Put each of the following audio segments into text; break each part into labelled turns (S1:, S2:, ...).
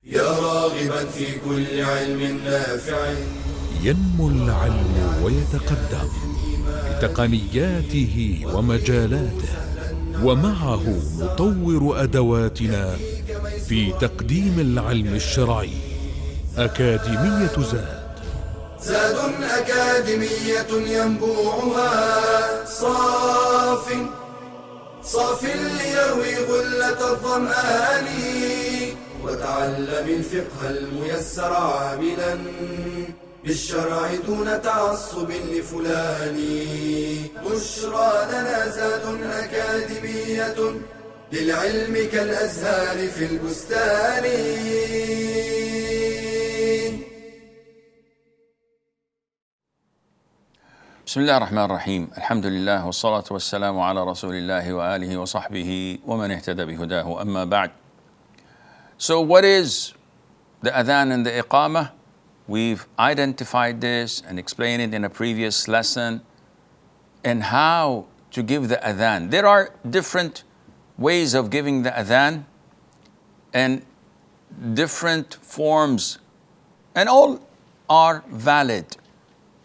S1: يا راغبا في كل علم نافع.
S2: ينمو العلم ويتقدم بتقنياته ومجالاته، ومعه نطور أدواتنا في تقديم العلم الشرعي. أكاديمية
S1: زاد أكاديمية ينبوعها صاف ليروي غلة الظمآن. وتعلم الفقه الميسر عاملا بالشرع دون تعصب لفلان. بشرى لنا زاد أكاديمية للعلم كالأزهار في البستان.
S3: بسم الله الرحمن الرحيم. الحمد لله والصلاة والسلام على رسول الله وآله وصحبه ومن اهتدى بهداه. أما بعد. So what is the adhan and the iqamah? We've identified this and explained it in a previous lesson, and how to give the adhan. There are different ways of giving the adhan and different forms, and all are valid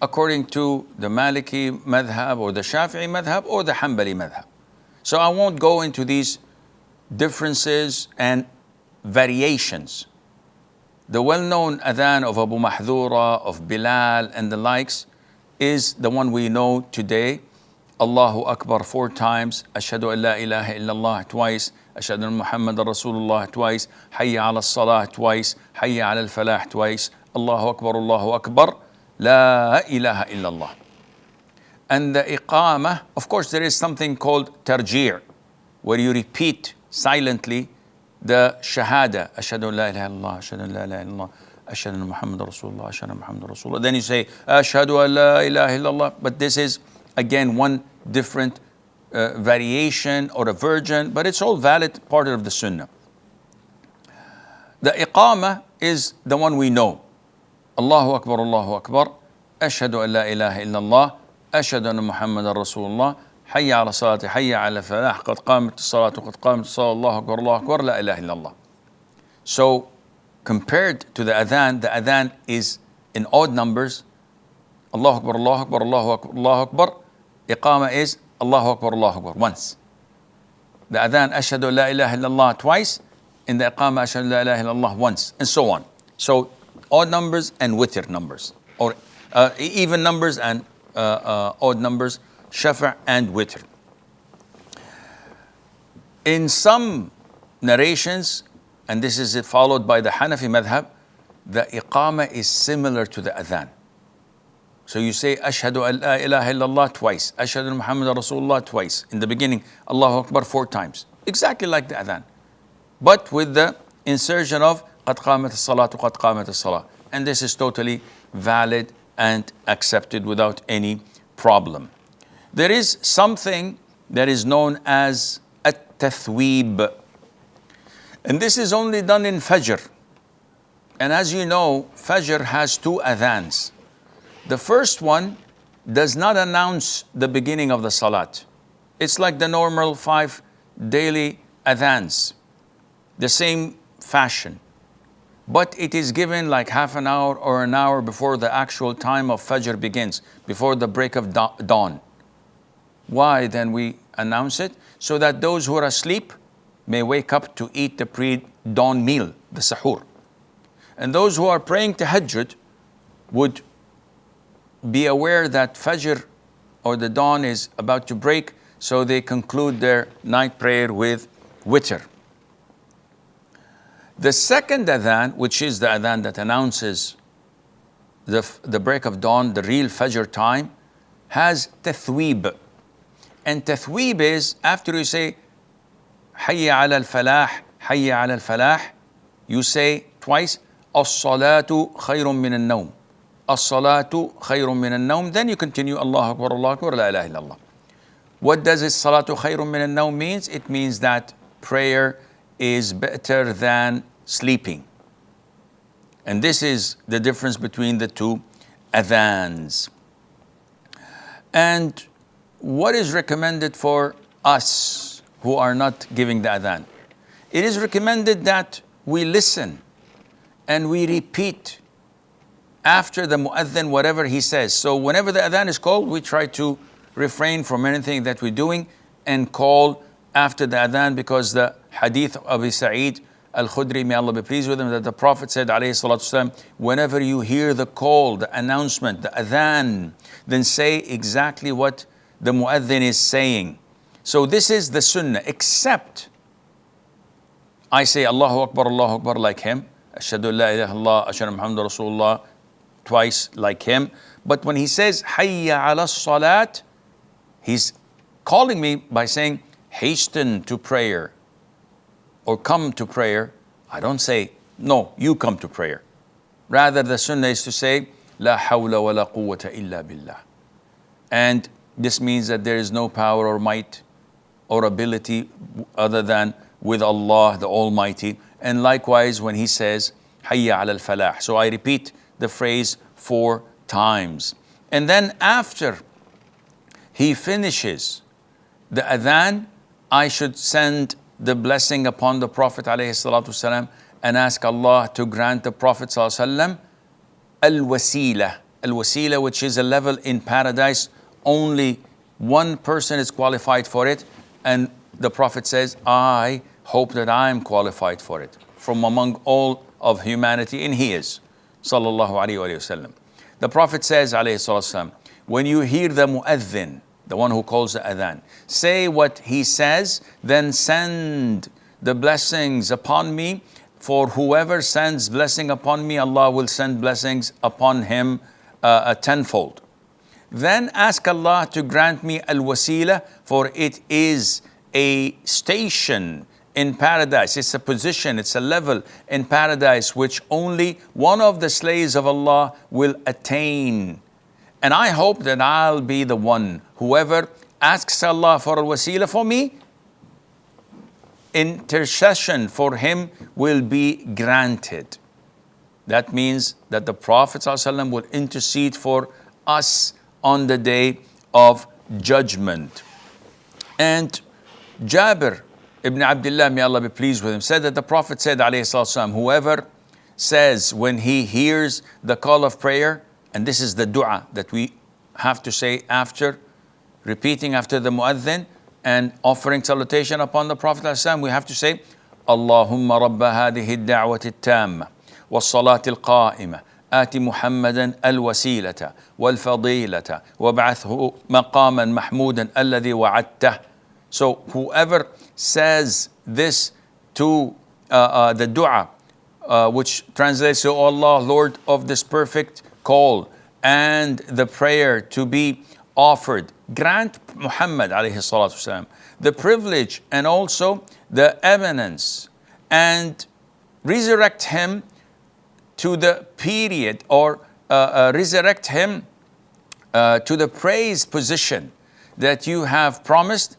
S3: according to the Maliki madhab or the Shafi'i madhab or the Hanbali madhab. So I won't go into these differences and variations. The well-known adhan of Abu Mahdura, of Bilal and the likes is the one we know today. Allahu Akbar 4 times, Ashhadu an la ilaha illallah twice, Ashhadu an Muhammadan Rasulullah twice, Hayya ala salah twice, Hayya ala al-falah twice, Allahu Akbar, La ilaha illallah. And the iqamah, of course there is something called tarji', where you repeat silently the shahada, Ashhadu an la ilaha illallah, Ashhadu an la ilaha illallah, Ashhadu anna Muhammadan Rasulullah, Ashhadu anna Muhammadan Rasulullah. Then you say, Ashhadu an la ilaha illallah. But this is, again, one different variation or a version, but it's all valid part of the sunnah. The iqamah is the one we know. Allahu Akbar, Ashhadu an la ilaha illallah, Ashhadu anna Muhammadan Rasulullah, Hayya ala salati, Hayya ala falah, qad qamat as-salatu, qad qamat as-salah, Allahu Akbar, la ilaha illallah. So, compared to the adhan is in odd numbers. Allahu Akbar, Allahu Akbar, Allahu Akbar, Allahu Akbar. Iqamah is Allahu Akbar, once. The adhan, Ashhadu an la ilaha illallah twice. In the iqamah, Ashhadu an la ilaha illallah once, and so on. So, odd numbers and witr numbers, or even numbers and odd numbers, shafa' and witr. In some narrations, and this is followed by the Hanafi madhab, the iqamah is similar to the adhan. So you say Ashhadu an la ilaha illallah twice, Ashhadu anna Muhammadan Rasulullah twice. In the beginning, Allahu Akbar 4 times. Exactly like the adhan, but with the insertion of قد قامت الصلاة قد قامت الصلاة. And this is totally valid and accepted without any problem. There is something that is known as at-tathweeb, and this is only done in Fajr. And as you know, Fajr has 2 adhans. The first one does not announce the beginning of the salat. It's like the normal 5 daily adhans, the same fashion. But it is given like half an hour or an hour before the actual time of Fajr begins, before the break of dawn. Why then we announce it? So that those who are asleep may wake up to eat the pre-dawn meal, the sahur. And those who are praying tahajjud would be aware that Fajr or the dawn is about to break, so they conclude their night prayer with witr. The second adhan, which is the adhan that announces the break of dawn, the real Fajr time, has tathweeb. And tathweeb is, after you say Hayya ala al-falah, Hayya ala al-falah, you say twice, As-salatu khayrun min al-nawm. As-salatu khayrun min al-nawm. Then you continue, Allahu Akbar, la ilaha illallah. What does As-salatu khayrun min al-nawm means? It means that prayer is better than sleeping. And this is the difference between the 2 adhans. And what is recommended for us who are not giving the adhan? It is recommended that we listen and we repeat after the mu'adhin whatever he says. So whenever the adhan is called, we try to refrain from anything that we're doing and call after the adhan, because the hadith of Abu Sa'id Al-Khudri, may Allah be pleased with him, that the Prophet said, alayhi salatu wasalam, whenever you hear the call, the announcement, the adhan, then say exactly what the mu'adhin is saying. So this is the sunnah, except I say Allahu Akbar like him, Ashhadu la ilaha illallah, Ashhadu Muhammadur Rasulullah twice like him. But when he says Hayya ala salat, he's calling me by saying hasten to prayer or come to prayer. I don't say, no, you come to prayer. Rather, the sunnah is to say La hawla wa la quwwata illa billah. And this means that there is no power or might or ability other than with Allah the Almighty. And likewise when he says Hayya ala al-falah. So I repeat the phrase 4 times. And then after he finishes the adhan, I should send the blessing upon the Prophet ﷺ and ask Allah to grant the Prophet ﷺ al-wasila. Al-wasila, which is a level in paradise. Only one person is qualified for it. And the Prophet says, I hope that I am qualified for it from among all of humanity. And he is. Sallallahu alayhi wa sallam. The Prophet says, alayhi salatu, when you hear the mu'adhin, the one who calls the adhan, say what he says, then send the blessings upon me. For whoever sends blessing upon me, Allah will send blessings upon him tenfold. Then ask Allah to grant me al-wasila, for it is a station in paradise. It's a position, it's a level in paradise which only one of the slaves of Allah will attain. And I hope that I'll be the one. Whoever asks Allah for a wasila for me, intercession for him will be granted. That means that the Prophet ﷺ will intercede for us on the day of judgment. And Jabir ibn Abdullah, may Allah be pleased with him, said that the Prophet said, alayhi salatu, whoever says when he hears the call of prayer, and this is the dua that we have to say after, repeating after the mu'adhin and offering salutation upon the Prophet ﷺ, we have to say, Allahumma rabba hadihi ad-da'wati at-tamma was-salati al-qa'imah آت محمدا الوسيلة والفضيلة وابعثه مقاما محمودا الذي وعدته. So whoever says this to the dua, which translates to, O Allah, Lord of this perfect call, and the prayer to be offered, grant Muhammad alayhi salatu wasalam the privilege and also the eminence, and resurrect him to the period, or resurrect him to the praise position that you have promised.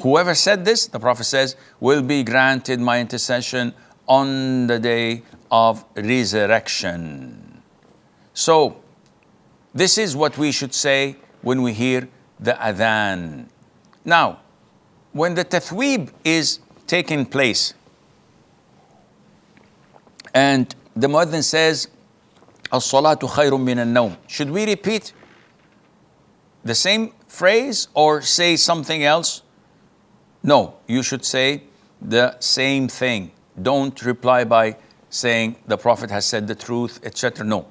S3: Whoever said this, the Prophet says, will be granted my intercession on the day of resurrection. So, this is what we should say when we hear the adhan. Now, when the tathweeb is taking place, and the muadhin says, As-salatu khayrun min al-nawm, should we repeat the same phrase or say something else? No, you should say the same thing. Don't reply by saying the Prophet has said the truth, etc. No.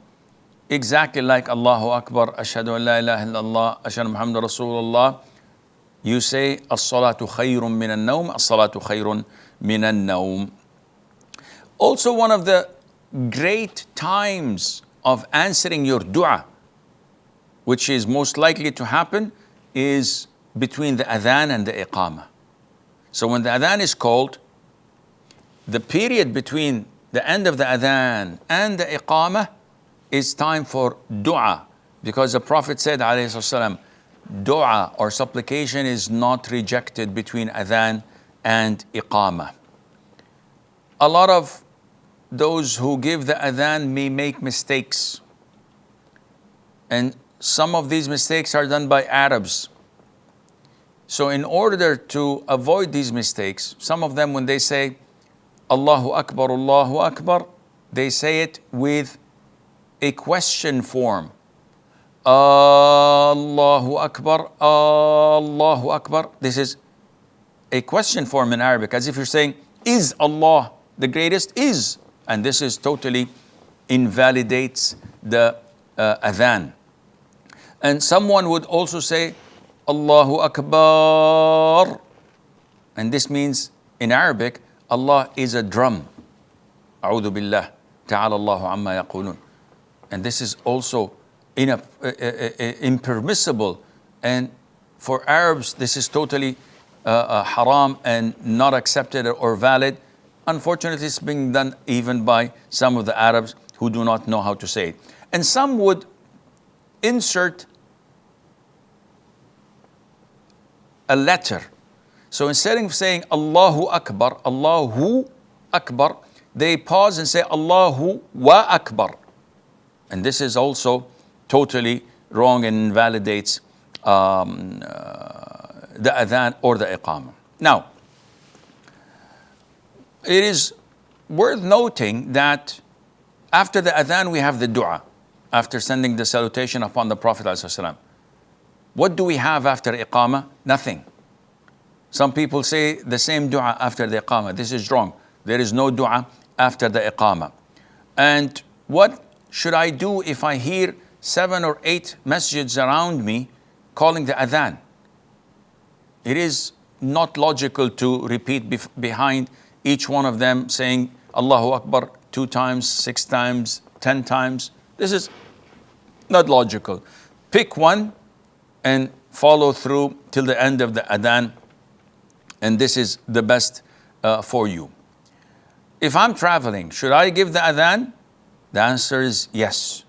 S3: Exactly like Allahu Akbar, Ashhadu an la ilaha illallah, Ashhadu Muhammadur Rasulullah. You say, As-salatu khayrun min al-nawm, As-salatu khayrun min al-nawm. Also, one of the great times of answering your dua, which is most likely to happen, is between the adhan and the iqamah. So when the adhan is called, the period between the end of the adhan and the iqamah is time for dua, because the Prophet said, alayhi wasallam, dua or supplication is not rejected between adhan and iqamah. A lot of those who give the adhan may make mistakes, and some of these mistakes are done by Arabs. So in order to avoid these mistakes, some of them, when they say Allahu Akbar, they say it with a question form. Allahu Akbar, Allahu Akbar. This is a question form in Arabic, as if you're saying, is Allah the greatest? Is. And this is totally invalidates the adhan. And someone would also say, Allahu Akbar. And this means, in Arabic, Allah is a drum. A'udhu billah. Ta'ala Allahu amma yaqulun. And this is also impermissible. And for Arabs, this is totally haram and not accepted or valid. Unfortunately, it's being done even by some of the Arabs who do not know how to say it. And some would insert a letter. So instead of saying Allahu Akbar, they pause and say Allahu wa Akbar. And this is also totally wrong and invalidates the adhan or the iqamah. Now, it is worth noting that after the adhan we have the dua, after sending the salutation upon the Prophet ﷺ. What do we have after iqamah? Nothing. Some people say the same dua after the iqamah. This is wrong. There is no dua after the iqamah. And what should I do if I hear 7 or 8 masjids around me calling the adhan? It is not logical to repeat behind each one of them saying Allahu Akbar 2 times, 6 times, 10 times. This is not logical. Pick one and follow through till the end of the adhan, and this is the best for you. If I'm traveling, should I give the adhan? The answer is yes.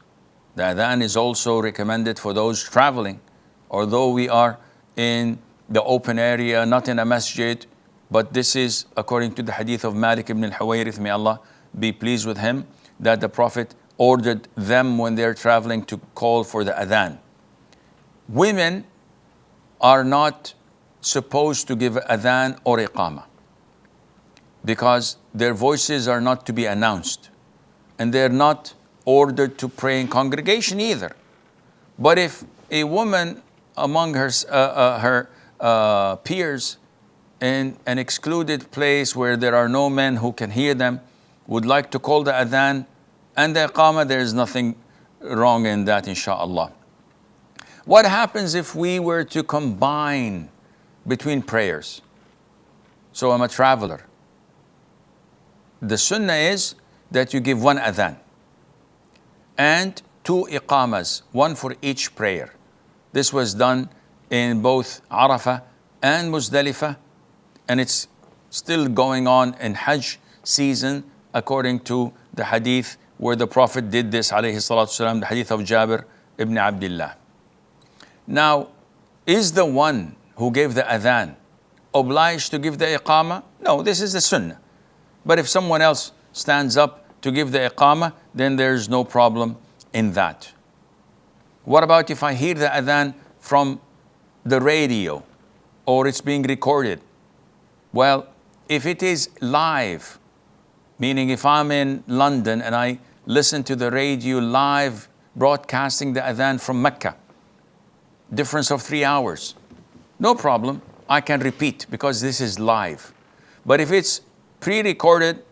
S3: The adhan is also recommended for those traveling. Although we are in the open area, not in a masjid, but this is according to the hadith of Malik ibn al-Huwayrith, may Allah be pleased with him, that the Prophet ordered them when they're traveling to call for the adhan. Women are not supposed to give adhan or iqamah because their voices are not to be announced, and they're not ordered to pray in congregation either. But if a woman among her peers in an excluded place where there are no men who can hear them would like to call the adhan and the iqamah, there is nothing wrong in that, inshaAllah. What happens if we were to combine between prayers? So I'm a traveler. The sunnah is that you give 1 adhan and 2 iqamas, 1 for each prayer. This was done in both Arafah and Muzdalifah, and it's still going on in Hajj season according to the hadith where the Prophet did this, alayhi salatu wasalam, the hadith of Jabir ibn Abdullah. Now, is the one who gave the adhan obliged to give the iqamah? No, this is the sunnah. But if someone else stands up to give the iqamah, then there's no problem in that. What about if I hear the adhan from the radio or it's being recorded? Well, if it is live, meaning if I'm in London and I listen to the radio live broadcasting the adhan from Mecca, difference of 3 hours, no problem, I can repeat because this is live. But if it's pre-recorded,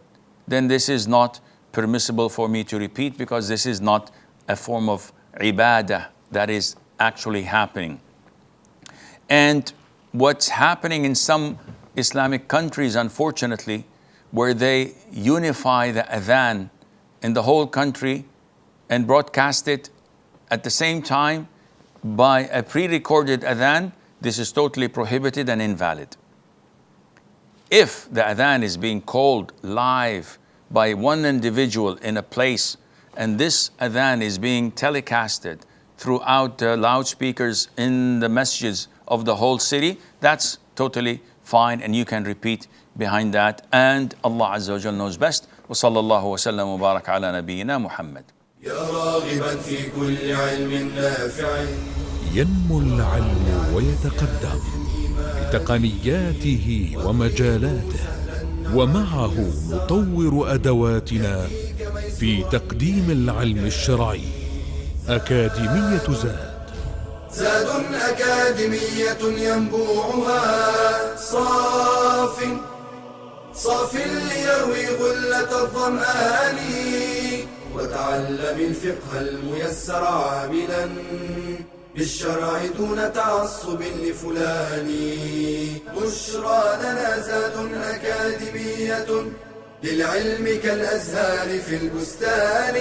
S3: then this is not permissible for me to repeat because this is not a form of ibadah that is actually happening. And what's happening in some Islamic countries, unfortunately, where they unify the adhan in the whole country and broadcast it at the same time by a pre-recorded adhan, this is totally prohibited and invalid. If the adhan is being called live by one individual in a place and this adhan is being telecasted throughout the loudspeakers in the masjids of the whole city, that's totally fine and you can repeat behind that, and Allah Azza wa Jal knows best. Wa sallallahu wa sallam wa barak ala nabiyyina Muhammad.
S1: يا راغبا في كل علم نافع
S2: ينمو العلم ويتقدم بتقنياته ومجالاته، ومعه نطور أدواتنا في تقديم العلم الشرعي. أكاديمية
S1: زاد أكاديمية ينبوعها صاف ليروي غلة الظمآن، وتعلم الفقه الميسر عاملا بالشرع دون تعصب لفلان. بشرى لنا زاد أكاديمية للعلم كالأزهار في البستان.